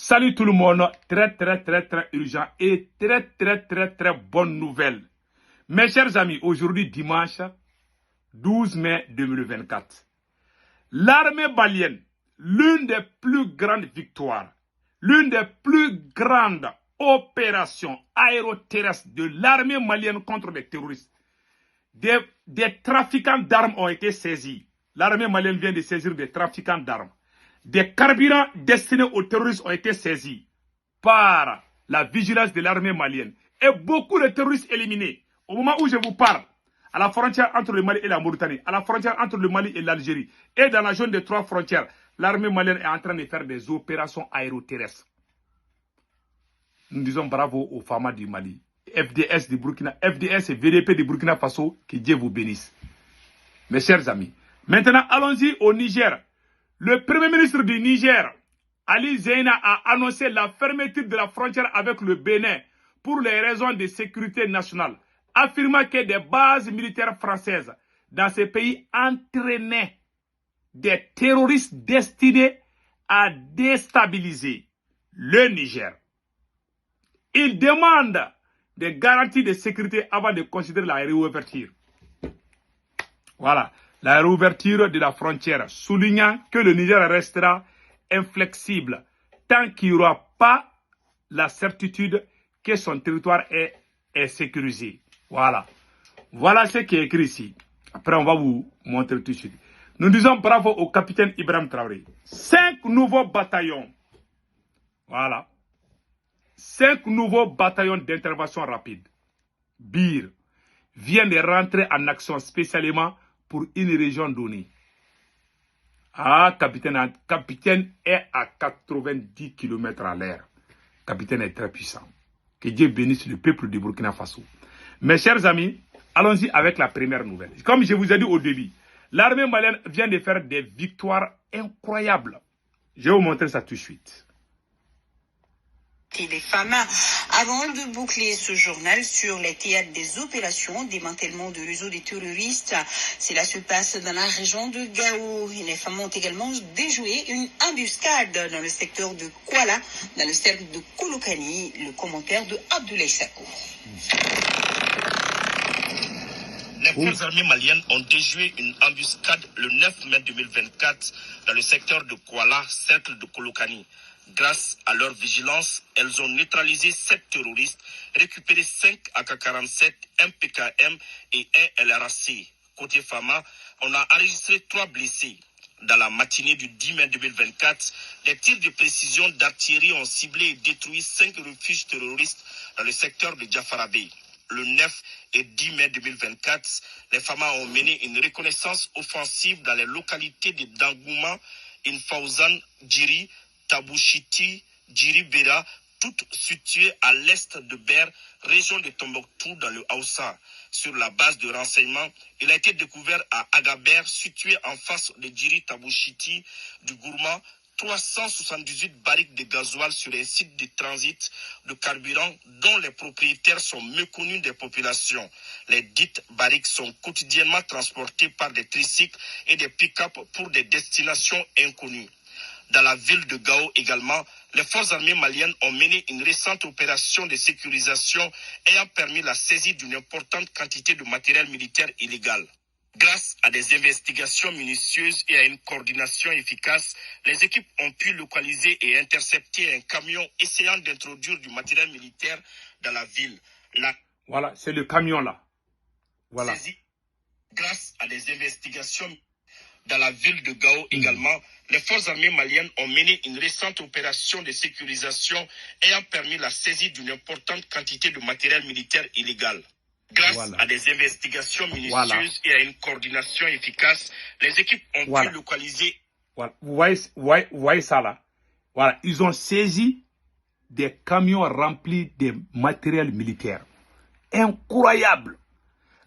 Salut tout le monde, très urgent et très bonne nouvelle. Mes chers amis, aujourd'hui dimanche 12 mai 2024, l'armée malienne, l'une des plus grandes victoires, l'une des plus grandes opérations aéroterrestres de l'armée malienne contre les terroristes. Des trafiquants d'armes ont été saisis. L'armée malienne vient de saisir des trafiquants d'armes. Des carburants destinés aux terroristes ont été saisis par la vigilance de l'armée malienne. Et beaucoup de terroristes éliminés. Au moment où je vous parle, à la frontière entre le Mali et la Mauritanie, à la frontière entre le Mali et l'Algérie, et dans la zone des trois frontières, l'armée malienne est en train de faire des opérations aéroterrestres. Nous disons bravo aux femmes du Mali, FDS du Burkina, FDS et VDP du Burkina Faso, que Dieu vous bénisse. Mes chers amis, maintenant allons-y au Niger. Le premier ministre du Niger, Ali Zeina, a annoncé la fermeture de la frontière avec le Bénin pour les raisons de sécurité nationale, affirmant que des bases militaires françaises dans ces pays entraînaient des terroristes destinés à déstabiliser le Niger. Il demande des garanties de sécurité avant de considérer la réouverture. Voilà. La réouverture de la frontière, soulignant que le Niger restera inflexible tant qu'il n'y aura pas la certitude que son territoire est sécurisé. Voilà. Voilà ce qui est écrit ici. Après, on va vous montrer tout de suite. Nous disons bravo au capitaine Ibrahim Traoré. 5 nouveaux bataillons. Voilà. 5 nouveaux bataillons d'intervention rapide. BIR viennent de rentrer en action spécialement pour une région donnée. Ah, capitaine est à 90 km à l'heure. Capitaine est très puissant. Que Dieu bénisse le peuple du Burkina Faso. Mes chers amis, allons-y avec la première nouvelle. Comme je vous ai dit au début, l'armée malienne vient de faire des victoires incroyables. Je vais vous montrer ça tout de suite. Des femmes avant de boucler ce journal sur les théâtres des opérations démantèlement de réseaux des terroristes. Cela se passe dans la région de Gao. Les femmes ont également déjoué une embuscade dans le secteur de Kuala, dans le cercle de Kolokani. Le commentaire de Abdoulaye Sako. Les forces armées maliennes ont déjoué une embuscade le 9 mai 2024 dans le secteur de Kuala, cercle de Kolokani. Grâce à leur vigilance, elles ont neutralisé 7 terroristes, récupéré 5 AK-47, un PKM et un LRAC. Côté Fama, on a enregistré 3 blessés. Dans la matinée du 10 mai 2024, des tirs de précision d'artillerie ont ciblé et détruit 5 refuges terroristes dans le secteur de Djafarabé. Le 9 et 10 mai 2024, les Fama ont mené une reconnaissance offensive dans les localités de Dangouma, Infaouzan, Djiri, Tabouchiti, Djiribera, toutes situées à l'est de Ber, région de Tombouctou dans le Haoussa. Sur la base de renseignements, il a été découvert à Agaber, situé en face de Djiri Tabouchiti du Gourma, 378 barriques de gasoil sur un site de transit de carburant dont les propriétaires sont méconnus des populations. Les dites barriques sont quotidiennement transportées par des tricycles et des pick-up pour des destinations inconnues. Dans la ville de Gao également, les forces armées maliennes ont mené une récente opération de sécurisation ayant permis la saisie d'une importante quantité de matériel militaire illégal. Grâce à des investigations minutieuses et à une coordination efficace, les équipes ont pu localiser et intercepter un camion essayant d'introduire du matériel militaire dans la ville. Voilà, c'est le camion là. Voilà. Saisie. Grâce à des investigations dans la ville de Gao également, les forces armées maliennes ont mené une récente opération de sécurisation ayant permis la saisie d'une importante quantité de matériel militaire illégal. Grâce à des investigations minutieuses et à une coordination efficace, les équipes ont pu localiser. Voilà. Vous voyez ça là. Voilà. Ils ont saisi des camions remplis de matériel militaire. Incroyable.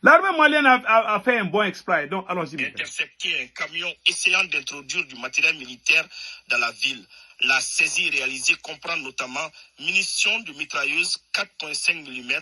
L'armée malienne a fait un bon exploit. Donc, allons-y. Intercepté un camion essayant d'introduire du matériel militaire dans la ville. La saisie réalisée comprend notamment munitions de mitrailleuses 4,5 mm,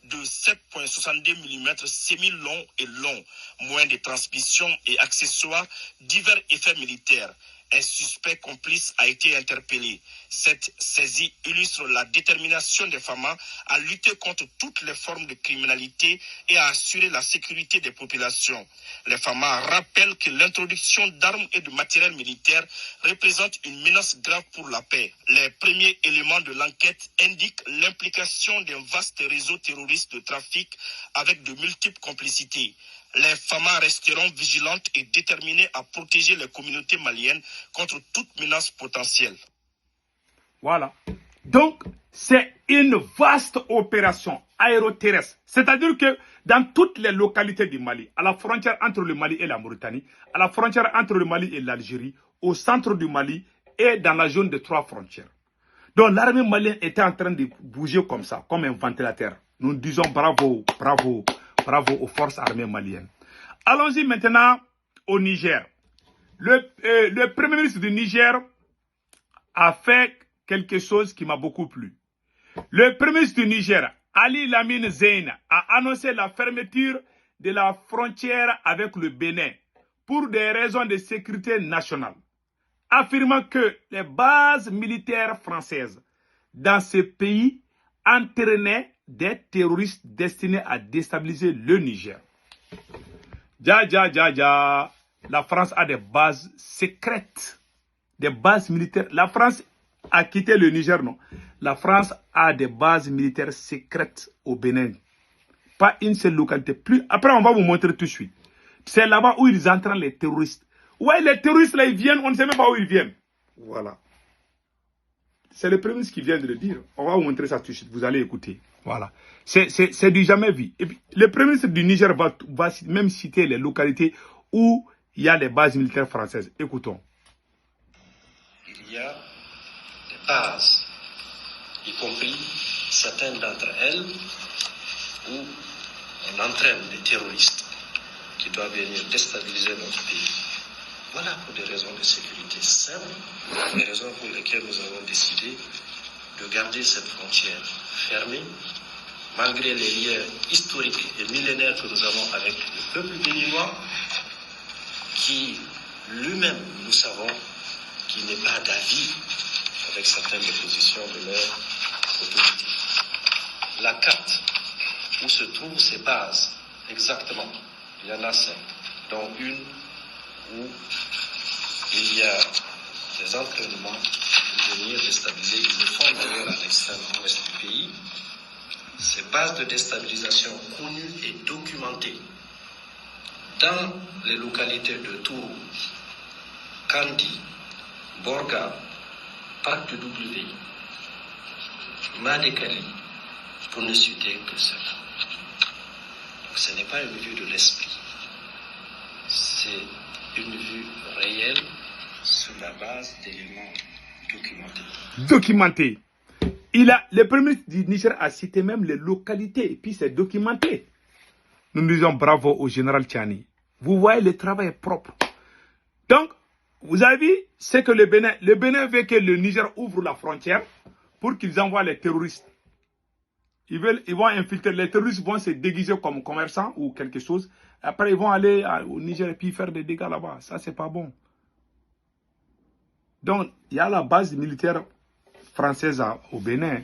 de 7,62 mm semi-long et long, moyens de transmission et accessoires, divers effets militaires. Un suspect complice a été interpellé. Cette saisie illustre la détermination des FAMA à lutter contre toutes les formes de criminalité et à assurer la sécurité des populations. Les FAMA rappellent que l'introduction d'armes et de matériel militaire représente une menace grave pour la paix. Les premiers éléments de l'enquête indiquent l'implication d'un vaste réseau terroriste de trafic avec de multiples complicités. Les FAMA resteront vigilantes et déterminées à protéger les communautés maliennes contre toute menace potentielle. Voilà. Donc, c'est une vaste opération aéroterrestre. C'est-à-dire que dans toutes les localités du Mali, à la frontière entre le Mali et la Mauritanie, à la frontière entre le Mali et l'Algérie, au centre du Mali et dans la zone des 3 frontières. Donc, l'armée malienne était en train de bouger comme ça, comme un ventilateur. Nous disons bravo, bravo, bravo aux forces armées maliennes. Allons-y maintenant au Niger. Le premier ministre du Niger a fait quelque chose qui m'a beaucoup plu. Le premier ministre du Niger, Ali Lamine Zeine, a annoncé la fermeture de la frontière avec le Bénin pour des raisons de sécurité nationale, affirmant que les bases militaires françaises dans ce pays entraînaient des terroristes destinés à déstabiliser le Niger. La France a des bases secrètes, des bases militaires. La France a quitté le Niger, non. La France a des bases militaires secrètes au Bénin. Pas une seule localité. Plus. Après, on va vous montrer tout de suite. C'est là-bas où ils entraînent les terroristes. Ouais, les terroristes, là, ils viennent, on ne sait même pas où ils viennent. Voilà. C'est le premier ministre qui vient de le dire. On va vous montrer ça tout de suite. Vous allez écouter. Voilà. C'est du jamais vu. Et puis, le premier ministre du Niger va même citer les localités où il y a les bases militaires françaises. Écoutons. Il y a des bases, y compris certaines d'entre elles, où on entraîne des terroristes qui doivent venir déstabiliser notre pays. Voilà pour des raisons de sécurité simples, les raisons pour lesquelles nous avons décidé de garder cette frontière fermée, malgré les liens historiques et millénaires que nous avons avec le peuple béninois, qui lui-même, nous savons, qui n'est pas d'avis avec certaines positions de leur autorité. La carte où se trouvent ces bases, exactement, il y en a 5, dont une où il y a des entraînements pour venir déstabiliser. Ils le font d'ailleurs à l'extrême ouest du pays. Ces bases de déstabilisation connues et documentées dans les localités de Tourou, Kandi, Borga, Parc de W, Madekali, pour ne citer que cela. Donc ce n'est pas une vue de l'esprit, c'est une vue réelle sur la base d'éléments documentés. Documenté. Le premier ministre du Niger a cité même les localités, et puis c'est documenté. Nous disons bravo au général Tchani. Vous voyez, le travail est propre. Donc, vous avez vu, c'est que le Bénin veut que le Niger ouvre la frontière pour qu'ils envoient les terroristes. Ils vont infiltrer, les terroristes vont se déguiser comme commerçants ou quelque chose. Après, ils vont aller au Niger et puis faire des dégâts là-bas. Ça, c'est pas bon. Donc, il y a la base militaire française au Bénin.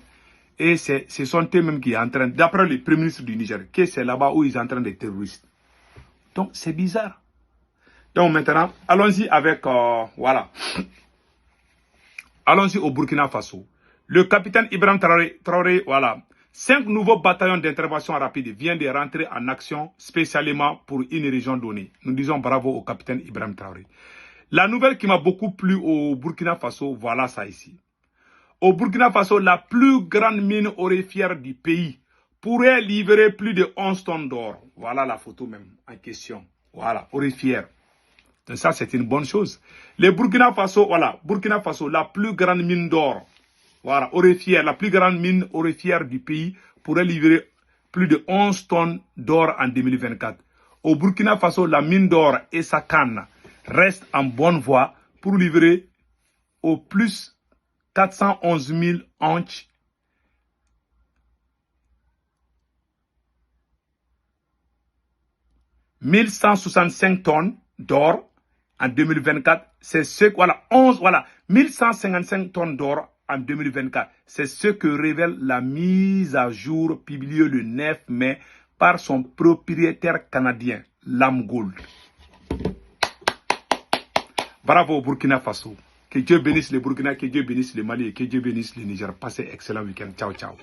Et ce sont eux-mêmes qui sont en train, d'après le premier ministre du Niger, que c'est là-bas où ils sont en train des terroristes. Donc, c'est bizarre. Donc, maintenant, allons-y avec, voilà. Allons-y au Burkina Faso. Le capitaine Ibrahim Traoré, voilà. 5 nouveaux bataillons d'intervention rapide viennent de rentrer en action spécialement pour une région donnée. Nous disons bravo au capitaine Ibrahim Traoré. La nouvelle qui m'a beaucoup plu au Burkina Faso, voilà ça ici. Au Burkina Faso, la plus grande mine aurifère du pays pourrait livrer plus de 11 tonnes d'or. Voilà la photo même en question. Voilà, aurifère. Donc ça, c'est une bonne chose. Le Burkina Faso, voilà, Burkina Faso, la plus grande mine d'or. Voilà, aurifère, la plus grande mine aurifère du pays pourrait livrer plus de 11 tonnes d'or en 2024. Au Burkina Faso, la mine d'or Essakane reste en bonne voie pour livrer au plus 411 000 onces, 1165 tonnes d'or en 2024. C'est ce que, 1155 tonnes d'or en 2024. C'est ce que révèle la mise à jour publiée le 9 mai par son propriétaire canadien, Lamgold. Bravo Burkina Faso. Que Dieu bénisse le Burkina, que Dieu bénisse le Mali et que Dieu bénisse le Niger. Passez excellent week-end. Ciao, ciao.